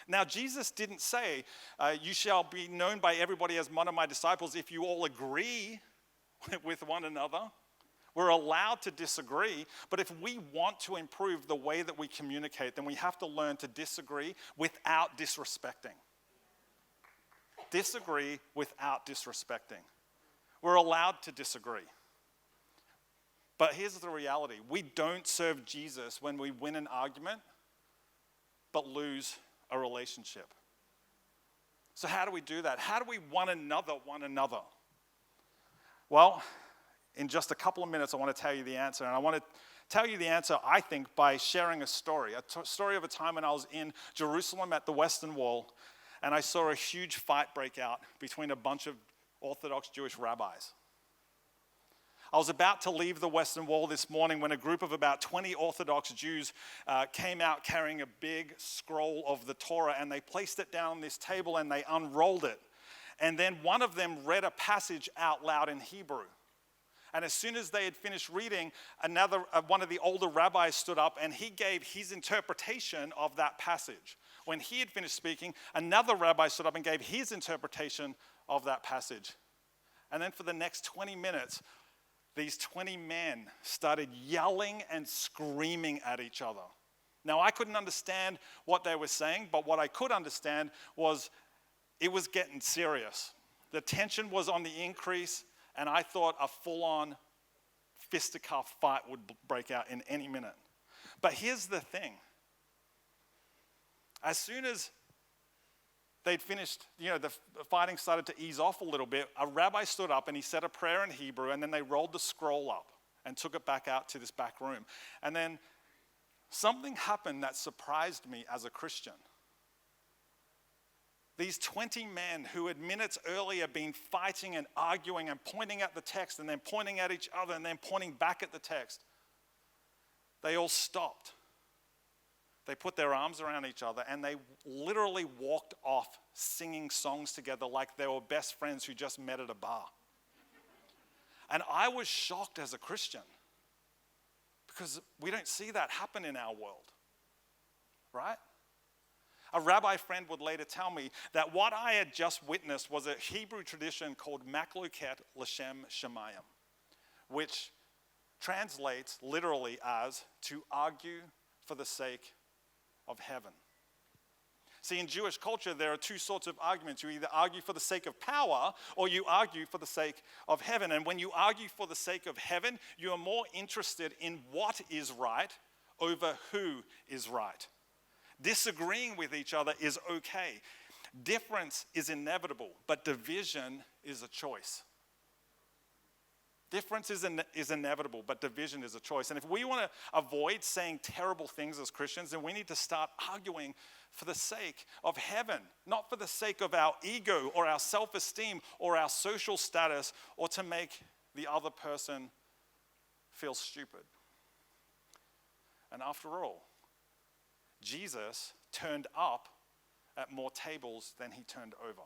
Now, Jesus didn't say, you shall be known by everybody as one of my disciples if you all agree with one another. We're allowed to disagree, but if we want to improve the way that we communicate, then we have to learn to disagree without disrespecting. Disagree without disrespecting. We're allowed to disagree. But here's the reality. We don't serve Jesus when we win an argument, but lose a relationship. So how do we do that? How do we one another? Well, in just a couple of minutes, I want to tell you the answer. And I want to tell you the answer, I think, by sharing a story of a time when I was in Jerusalem at the Western Wall, and I saw a huge fight break out between a bunch of Orthodox Jewish rabbis. I was about to leave the Western Wall this morning when a group of about 20 Orthodox Jews came out carrying a big scroll of the Torah, and they placed it down on this table and they unrolled it. And then one of them read a passage out loud in Hebrew. And as soon as they had finished reading, one of the older rabbis stood up and he gave his interpretation of that passage. When he had finished speaking, another rabbi stood up and gave his interpretation of that passage. And then for the next 20 minutes, these 20 men started yelling and screaming at each other. Now, I couldn't understand what they were saying, but what I could understand was it was getting serious. The tension was on the increase, and I thought a full-on fisticuff fight would break out in any minute. But here's the thing. As soon as they'd finished, the fighting started to ease off a little bit, a rabbi stood up and he said a prayer in Hebrew, and then they rolled the scroll up and took it back out to this back room. And then something happened that surprised me as a Christian. These 20 men who had minutes earlier been fighting and arguing and pointing at the text and then pointing at each other and then pointing back at the text, they all stopped. They put their arms around each other and they literally walked off singing songs together like they were best friends who just met at a bar. And I was shocked as a Christian because we don't see that happen in our world, right? A rabbi friend would later tell me that what I had just witnessed was a Hebrew tradition called Makluket L'Shem Shemayim, which translates literally as to argue for the sake of heaven. See, in Jewish culture, there are two sorts of arguments. You either argue for the sake of power or you argue for the sake of heaven. And when you argue for the sake of heaven, you are more interested in what is right over who is right. Disagreeing with each other is okay. Difference is inevitable, but division is a choice. Difference is inevitable, but division is a choice. And if we want to avoid saying terrible things as Christians, then we need to start arguing for the sake of heaven, not for the sake of our ego or our self-esteem or our social status or to make the other person feel stupid. And after all, Jesus turned up at more tables than he turned over.